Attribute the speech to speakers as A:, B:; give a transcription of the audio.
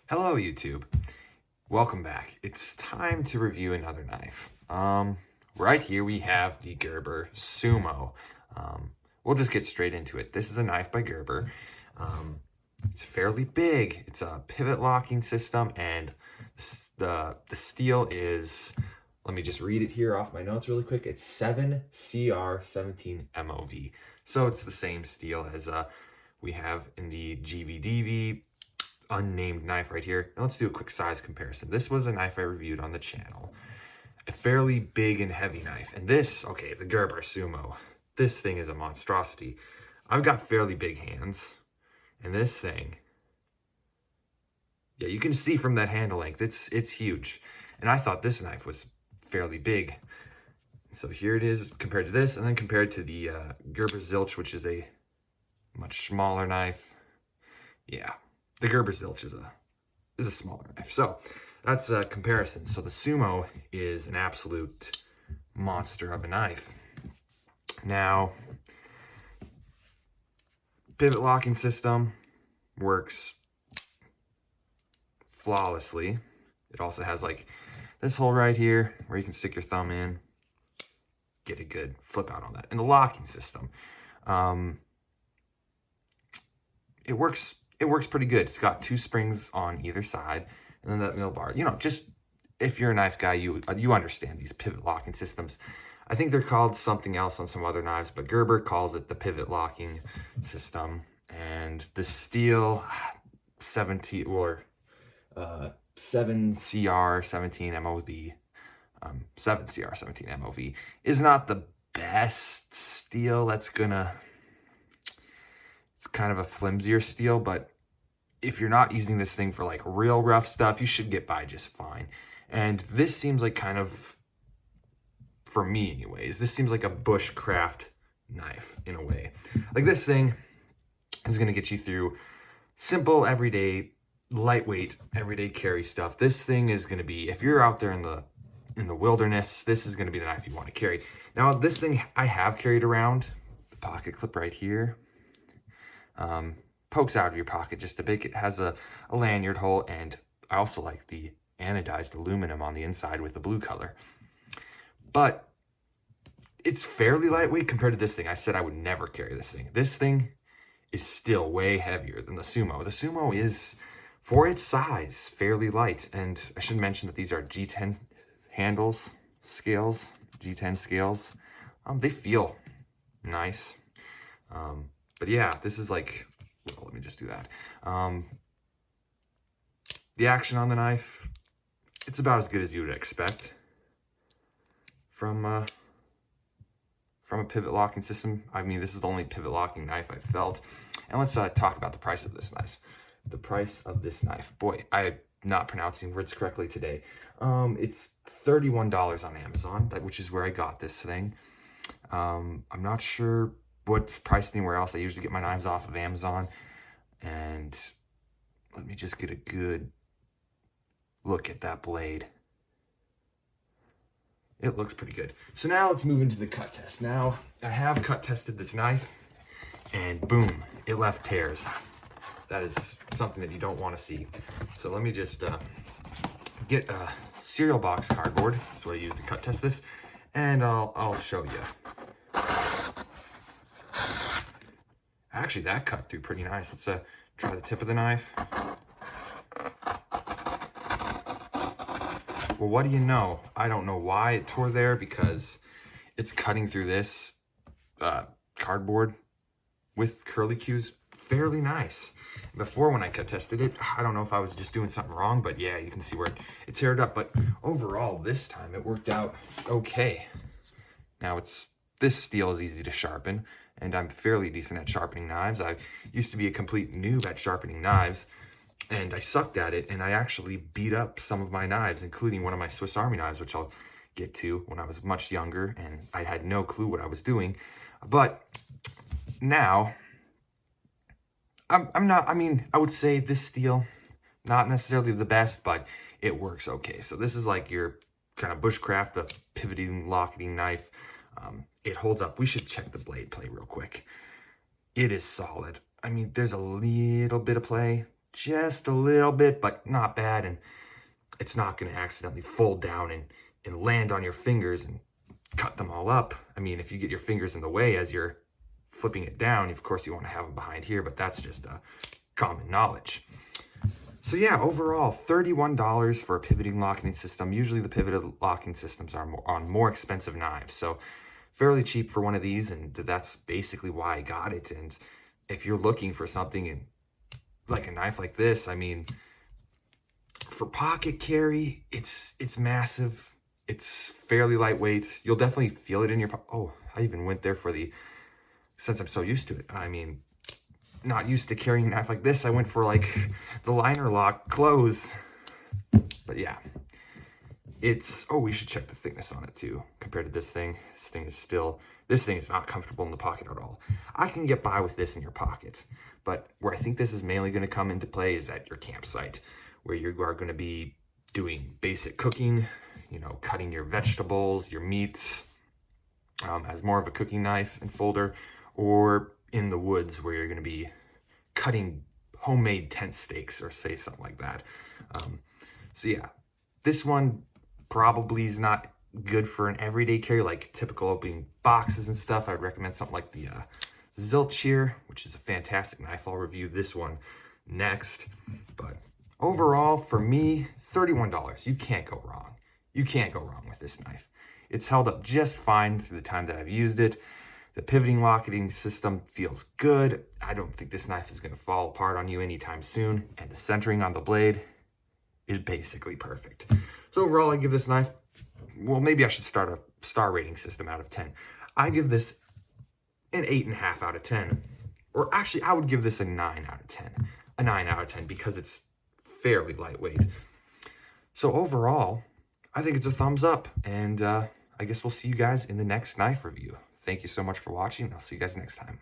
A: Hello YouTube, welcome back. It's time to review another knife. Right here we have the Gerber Sumo. We'll just get straight into it. This is a knife by Gerber. It's fairly big. It's a pivot locking system, and the steel is, let me just read it here off my notes really quick. It's 7CR17 MOV. So it's the same steel as we have in the GVDV unnamed knife right here. And let's do a quick size comparison. This was a knife I reviewed on the channel. A fairly big and heavy knife. And this, okay, the Gerber Sumo, this thing is a monstrosity. I've got fairly big hands. And this thing, yeah, you can see from that handle length, it's huge. And I thought this knife was fairly big. So here it is compared to this, and then compared to the Gerber Zilch, which is a much smaller knife. Yeah, the Gerber Zilch is a smaller knife. So that's a comparison. So the Sumo is an absolute monster of a knife. Now, pivot locking system works flawlessly. It also has like this hole right here where you can stick your thumb in, get a good flip out on that. And the locking system, it works pretty good. It's got 2 springs on either side, and then that middle bar. You know, just if you're a knife guy, you understand these pivot locking systems. I think they're called something else on some other knives, but Gerber calls it the pivot locking system. And the steel 7CR17 MOV, 7CR17 MOV is not the best steel. It's kind of a flimsier steel, but if you're not using this thing for like real rough stuff, you should get by just fine. And this seems like kind of, for me anyways, this seems like a bushcraft knife in a way. Like this thing is going to get you through simple, everyday, lightweight, everyday carry stuff. This thing is going to be, if you're out there in the wilderness, this is going to be the knife you want to carry. Now, this thing I have carried around, the pocket clip right here, pokes out of your pocket just a bit. It has a lanyard hole, and I also like the anodized aluminum on the inside with the blue color. But it's fairly lightweight compared to this thing. I said I would never carry this thing. This thing is still way heavier than the Sumo. The Sumo is, for its size, fairly light. And I should mention that these are G10 scales. They feel nice. But yeah, this is like, well, let me just do that. The action on the knife, it's about as good as you would expect from a pivot locking system. I mean, this is the only pivot locking knife I've felt. And let's talk about the price of this knife. The price of this knife. Boy, I'm not pronouncing words correctly today. It's $31 on Amazon, which is where I got this thing. I'm not sure what's priced anywhere else. I usually get my knives off of Amazon. And let me just get a good look at that blade. It looks pretty good. So now let's move into the cut test. Now, I have cut tested this knife, and boom, it left tears. That is something that you don't want to see. So let me just get a cereal box cardboard. That's what I use to cut test this, and I'll show you. Actually, that cut through pretty nice. Let's try the tip of the knife. Well, what do you know? I don't know why it tore there, because it's cutting through this cardboard with curly cues fairly nice. Before, when I cut tested it, I don't know if I was just doing something wrong, but yeah, you can see where it teared up. But overall, this time it worked out okay. Now, this steel is easy to sharpen, and I'm fairly decent at sharpening knives. I used to be a complete noob at sharpening knives, and I sucked at it, and I actually beat up some of my knives, including one of my Swiss Army knives, which I'll get to, when I was much younger, and I had no clue what I was doing. But now, I would say this steel, not necessarily the best, but it works okay. So this is like your kind of bushcraft, a pivoting, locking knife. It holds up. We should check the blade play real quick. It is solid. I mean, there's a little bit of play just a little bit, but not bad. And it's not going to accidentally fold down and land on your fingers and cut them all up. I mean, if you get your fingers in the way as you're flipping it down, of course you want to have them behind here, but that's just common knowledge. So yeah, overall, $31 for a pivoting locking system. Usually the pivoted locking systems are on more expensive knives. So fairly cheap for one of these, and that's basically why I got it. And if you're looking for something in like a knife like this, I mean, for pocket carry, it's massive. It's fairly lightweight. You'll definitely feel it in your oh, I even went there for the, since I'm so used to it. I mean, not used to carrying a knife like this, I went for like the liner lock close. But yeah, it's, oh, we should check the thickness on it too, compared to this thing. This thing is not comfortable in the pocket at all. I can get by with this in your pocket, but where I think this is mainly going to come into play is at your campsite, where you are going to be doing basic cooking, you know, cutting your vegetables, your meats, as more of a cooking knife and folder, or in the woods where you're going to be cutting homemade tent stakes or say something like that. So yeah, this one probably is not good for an everyday carry, like typical opening boxes and stuff. I'd recommend something like the Zilch here, which is a fantastic knife. I'll review this one next. But overall, for me, $31. You can't go wrong. You can't go wrong with this knife. It's held up just fine through the time that I've used it. The pivoting locking system feels good. I don't think this knife is going to fall apart on you anytime soon. And the centering on the blade is basically perfect. So overall, I give this knife, well, maybe I should start a star rating system out of 10. I give this an 8.5 out of 10. Or actually, I would give this a 9 out of 10. A 9 out of 10 because it's fairly lightweight. So overall, I think it's a thumbs up. And I guess we'll see you guys in the next knife review. Thank you so much for watching. I'll see you guys next time.